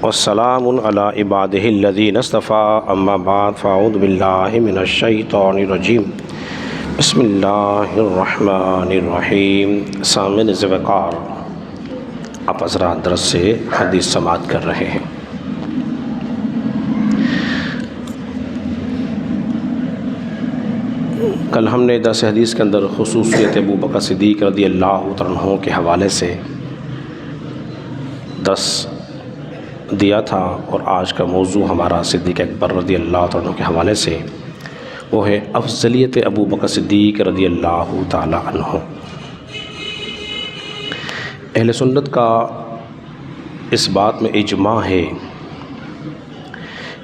والسلام علی عبادہ الذین اصطفیٰ اما بعد فاعوذ باللہ من الشیطان الرجیم بسم اللہ الرحمن الرحیم۔ سامعین ذوالوقار، آپ حضرات درس سے حدیث سماعت کر رہے ہیں۔ کل ہم نے درس حدیث کے اندر خصوصیت ابو بکر صدیق رضی اللہ عنہ کے حوالے سے درس دیا تھا، اور آج کا موضوع ہمارا صدیق اکبر رضی اللہ عنہ کے حوالے سے وہ ہے افضلیت ابو بکر صدیق رضی اللہ تعالی عنہ۔ اہل سنت کا اس بات میں اجماع ہے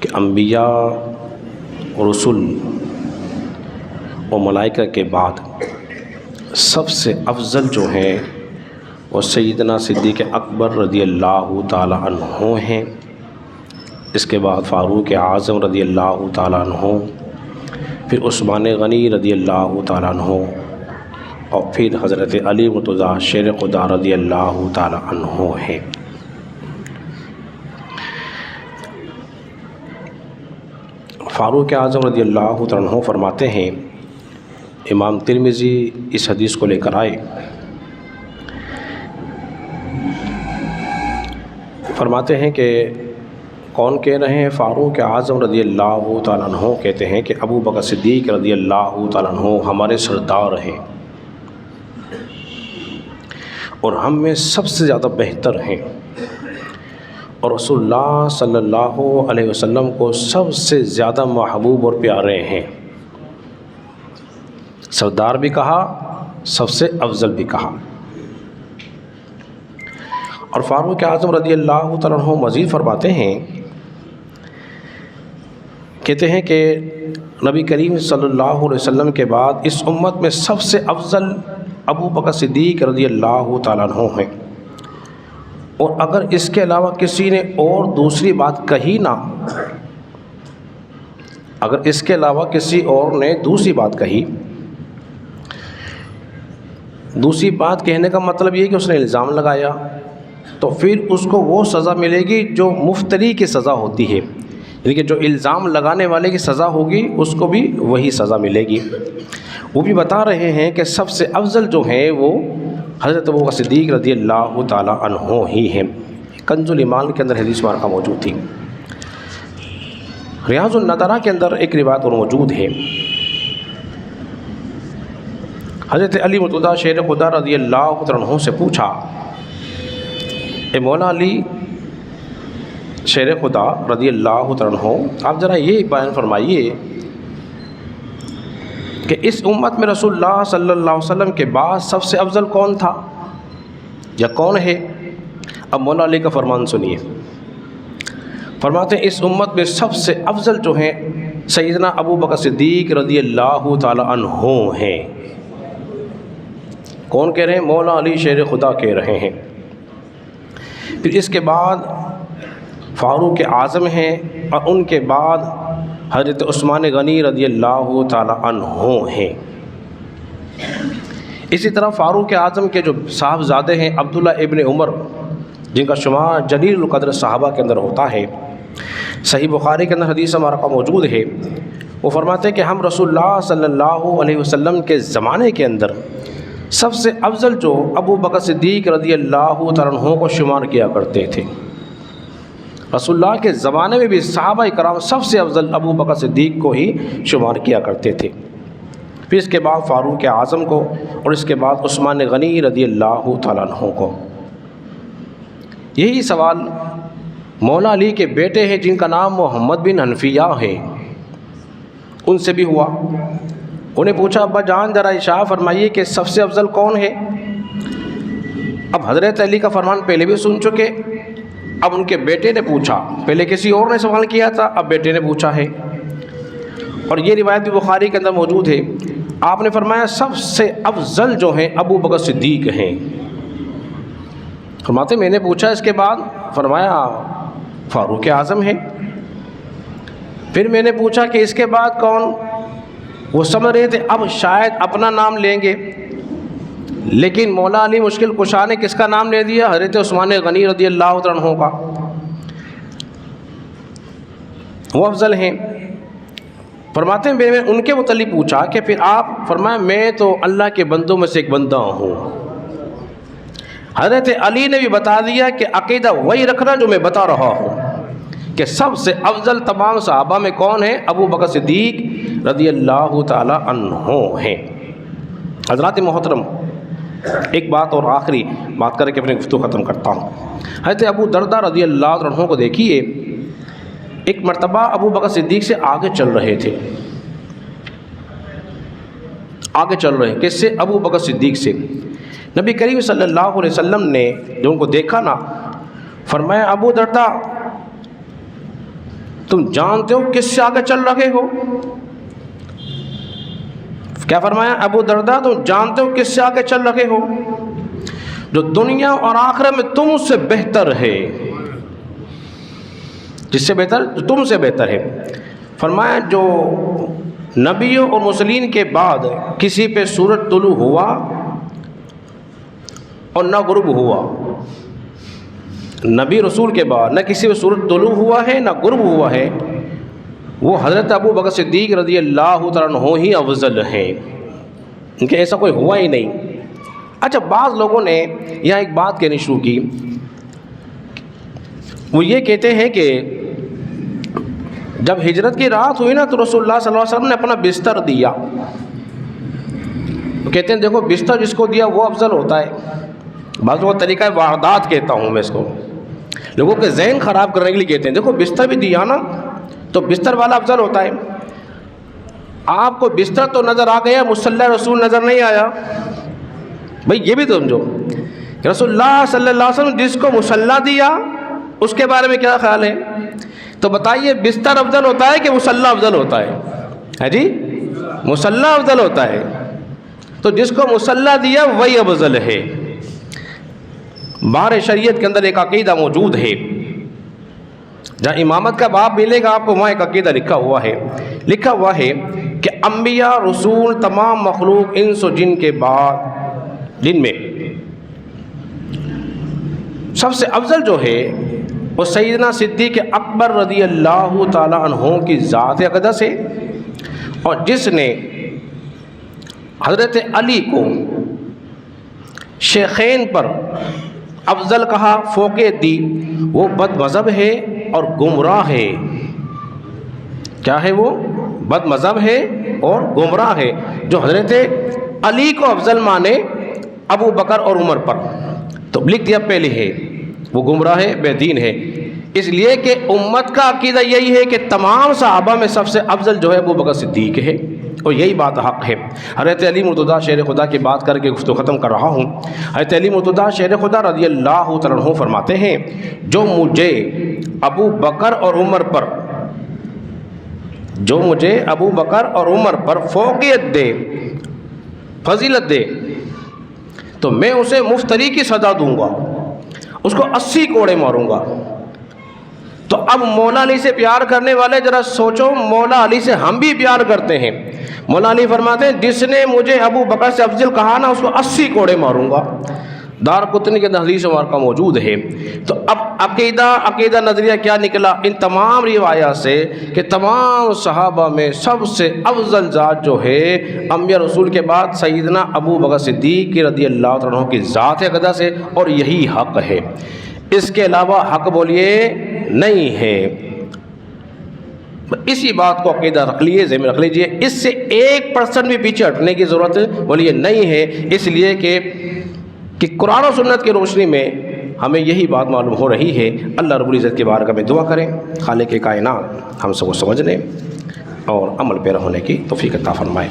کہ انبیاء رسول و ملائکہ کے بعد سب سے افضل جو ہیں وہ سیدنا صدیق اکبر رضی اللہ تعالی عنہ ہیں، اس کے بعد فاروق اعظم رضی اللہ تعالی عنہ، پھر عثمان غنی رضی اللہ تعالی عنہ، اور پھر حضرت علی مرتضیٰ شیر خدا رضی اللہ تعالی عنہ ہیں۔ فاروق اعظم رضی اللہ تعالی عنہ فرماتے ہیں، امام ترمذی اس حدیث کو لے کر آئے، فرماتے ہیں کہ کون کہہ رہے ہیں؟ فاروق اعظم رضی اللہ تعالیٰ عنہ کہتے ہیں کہ ابو بکر صدیق رضی اللہ تعالیٰ عنہ ہمارے سردار ہیں اور ہم میں سب سے زیادہ بہتر ہیں، اور رسول اللہ صلی اللہ علیہ وسلم کو سب سے زیادہ محبوب اور پیارے ہیں۔ سردار بھی کہا، سب سے افضل بھی کہا۔ اور فاروق اعظم رضی اللہ تعالیٰ عنہ مزید فرماتے ہیں، کہتے ہیں کہ نبی کریم صلی اللہ علیہ وسلم کے بعد اس امت میں سب سے افضل ابو بکر صدیق رضی اللہ تعالیٰ عنہ ہیں، اور اگر اس کے علاوہ کسی نے اور دوسری بات کہی نہ، اگر اس کے علاوہ کسی اور نے دوسری بات کہی، دوسری بات کہنے کا مطلب یہ کہ اس نے الزام لگایا، تو پھر اس کو وہ سزا ملے گی جو مفتری کی سزا ہوتی ہے، یعنی کہ جو الزام لگانے والے کی سزا ہوگی اس کو بھی وہی سزا ملے گی۔ وہ بھی بتا رہے ہیں کہ سب سے افضل جو ہیں وہ حضرت ابو بکر صدیق رضی اللہ تعالی عنہ ہی ہیں۔ کنز الایمان کے اندر حدیث مبارکہ موجود تھی۔ ریاض النظرہ کے اندر ایک روایت اور موجود ہے، حضرت علی مرتضیٰ شیر خدا رضی اللہ عنہ سے پوچھا، اے مولا علی شیر خدا رضی اللہ عنہ، آپ ذرا یہ بیان فرمائیے کہ اس امت میں رسول اللہ صلی اللہ علیہ وسلم کے بعد سب سے افضل کون تھا یا کون ہے؟ اب مولا علی کا فرمان سنیے، فرماتے ہیں اس امت میں سب سے افضل جو ہیں سیدنا ابو بکر صدیق رضی اللہ تعالی عنہ ہیں۔ کون کہہ رہے ہیں؟ مولا علی شیر خدا کہہ رہے ہیں۔ پھر اس کے بعد فاروق اعظم ہیں، اور ان کے بعد حضرت عثمان غنی رضی اللہ تعالی عنہ ہیں۔ اسی طرح فاروق اعظم کے جو صاحبزادے ہیں عبداللہ ابن عمر، جن کا شمار جلیل القدر صحابہ کے اندر ہوتا ہے، صحیح بخاری کے اندر حدیث ہمارا موجود ہے، وہ فرماتے ہیں کہ ہم رسول اللہ صلی اللہ علیہ وسلم کے زمانے کے اندر سب سے افضل جو ابو بکر صدیق رضی اللہ تعالیٰ عنہ کو شمار کیا کرتے تھے۔ رسول اللہ کے زمانے میں بھی صحابہ کرام سب سے افضل ابو بکر صدیق کو ہی شمار کیا کرتے تھے، پھر اس کے بعد فاروق اعظم کو، اور اس کے بعد عثمان غنی رضی اللہ تعالیٰ عنہ کو۔ یہی سوال مولا علی کے بیٹے ہیں جن کا نام محمد بن حنفیہ ہے، ان سے بھی ہوا۔ انہیں پوچھا، ابا جان ذرا اشارہ فرمائیے کہ سب سے افضل کون ہے؟ اب حضرت علی کا فرمان پہلے بھی سن چکے، اب ان کے بیٹے نے پوچھا، پہلے کسی اور نے سوال کیا تھا، اب بیٹے نے پوچھا ہے، اور یہ روایت بھی بخاری کے اندر موجود ہے۔ آپ نے فرمایا سب سے افضل جو ہیں ابو بکر صدیق ہیں۔ فرماتے میں نے پوچھا اس کے بعد؟ فرمایا فاروق اعظم ہے۔ پھر میں نے پوچھا کہ اس کے بعد کون؟ وہ سمجھ رہے تھے اب شاید اپنا نام لیں گے، لیکن مولا علی مشکل کشا نے کس کا نام لے دیا؟ حضرت عثمان غنی رضی اللہ عنہ کا۔ وہ افضل ہیں۔ فرماتے ہیں میں نے ان کے متعلق پوچھا کہ پھر آپ فرمایا میں تو اللہ کے بندوں میں سے ایک بندہ ہوں۔ حضرت علی نے بھی بتا دیا کہ عقیدہ وہی رکھنا جو میں بتا رہا ہوں کہ سب سے افضل تمام صحابہ میں کون ہیں؟ ابو بکر صدیق رضی اللہ تعالی عنہ ہیں۔ حضرات محترم، ایک بات اور آخری بات کر کے اپنی گفتگو ختم کرتا ہوں۔ حضرت ابو درداء رضی اللہ عنہ کو دیکھیے، ایک مرتبہ ابو بکر صدیق سے آگے چل رہے تھے، آگے چل رہے ہیں کس سے؟ ابو بکر صدیق سے۔ نبی کریم صلی اللہ علیہ وسلم نے جو ان کو دیکھا نا، فرمایا ابو درداء تم جانتے ہو کس سے آگے چل رہے ہو؟ کیا فرمایا؟ ابو درداء تم جانتے ہو کس سے آگے چل رہے ہو؟ جو دنیا اور آخرت میں تم سے بہتر ہے، جس سے بہتر؟ جو تم سے بہتر ہے۔ فرمایا جو نبیوں اور مرسلین کے بعد کسی پہ سورج طلوع ہوا اور نہ غروب ہوا، نبی رسول کے بعد نہ کسی پہ سورج طلوع ہوا ہے نہ غروب ہوا ہے، وہ حضرت ابو بکر صدیق رضی اللہ تعالیٰ عنہ ہی افضل ہیں، ان کے ایسا کوئی ہوا ہی نہیں۔ اچھا، بعض لوگوں نے یہاں ایک بات کہنی شروع کی، وہ یہ کہتے ہیں کہ جب ہجرت کی رات ہوئی نا تو رسول اللہ صلی اللہ علیہ وسلم نے اپنا بستر دیا۔ وہ کہتے ہیں دیکھو بستر جس کو دیا وہ افضل ہوتا ہے۔ بعض لوگوں کا طریقہ واردات کہتا ہوں میں اس کو، لوگوں کے ذہن خراب کرنے کے لیے کہتے ہیں دیکھو بستر بھی دیا نا تو بستر والا افضل ہوتا ہے۔ آپ کو بستر تو نظر آ گیا، مصلی رسول نظر نہیں آیا۔ بھئی یہ بھی تو سمجھو کہ رسول اللہ صلی اللہ علیہ وسلم جس کو مصلی دیا اس کے بارے میں کیا خیال ہے؟ تو بتائیے بستر افضل ہوتا ہے کہ مصلی افضل ہوتا ہے جی؟ مصلی افضل ہوتا ہے، تو جس کو مصلی دیا وہی افضل ہے۔ بار شریعت کے اندر ایک عقیدہ موجود ہے، جہاں امامت کا باب ملے گا آپ کو وہاں ایک عقیدہ لکھا ہوا ہے کہ انبیاء رسول تمام مخلوق انس و جن کے بعد جن میں سب سے افضل جو ہے وہ سیدنا صدیق اکبر رضی اللہ تعالی عنہ کی ذات اقدس ہے، اور جس نے حضرت علی کو شیخین پر افضل کہا، فوقیت دی، وہ بد مذہب ہے اور گمراہ ہے۔ کیا ہے وہ؟ بد مذہب ہے اور گمراہ ہے، جو حضرت علی کو افضل مانے ابو بکر اور عمر پر۔ تو لکھ دیا پہلے ہے وہ گمراہ ہے، بے دین ہے، اس لیے کہ امت کا عقیدہ یہی ہے کہ تمام صحابہ میں سب سے افضل جو ہے ابو بکر صدیق ہے، اور یہی بات حق ہے۔ حضرت علی مرتضیٰ شیر خدا کی بات کر کے گفتگو ختم کر رہا ہوں۔ حضرت علی مرتضیٰ شیر خدا رضی اللہ تعالیٰ عنہ فرماتے ہیں جو مجھے ابو بکر اور عمر پر فوقیت دے، فضیلت دے، تو میں اسے مفتری کی سزا دوں گا، اس کو 80 کوڑے ماروں گا۔ تو اب مولا علی سے پیار کرنے والے ذرا سوچو، مولا علی سے ہم بھی پیار کرتے ہیں۔ مولا علی فرماتے ہیں جس نے مجھے ابو بکر سے افضل کہا نا اس کو 80 کوڑے ماروں گا۔ دارقطنی کے حدیث مبارکہ موجود ہے۔ تو اب عقیدہ نظریہ کیا نکلا ان تمام روایات سے کہ تمام صحابہ میں سب سے افضل ذات جو ہے انبیاء رسول کے بعد سیدنا ابو بکر صدیق رضی اللہ عنہ کی ذات اقدس ہے، اور یہی حق ہے، اس کے علاوہ حق بولیے نہیں ہے۔ اسی بات کو عقیدہ رکھ لیے، ذہن میں رکھ لیجئے، اس سے 1% بھی پیچھے ہٹنے کی ضرورت بولیے نہیں ہے، اس لیے کہ قرآن و سنت کی روشنی میں ہمیں یہی بات معلوم ہو رہی ہے۔ اللہ رب العزت کی بارگاہ میں دعا کریں خالق کائنات ہم سب کو سمجھنے اور عمل پیرا ہونے کی توفیق عطا فرمائے۔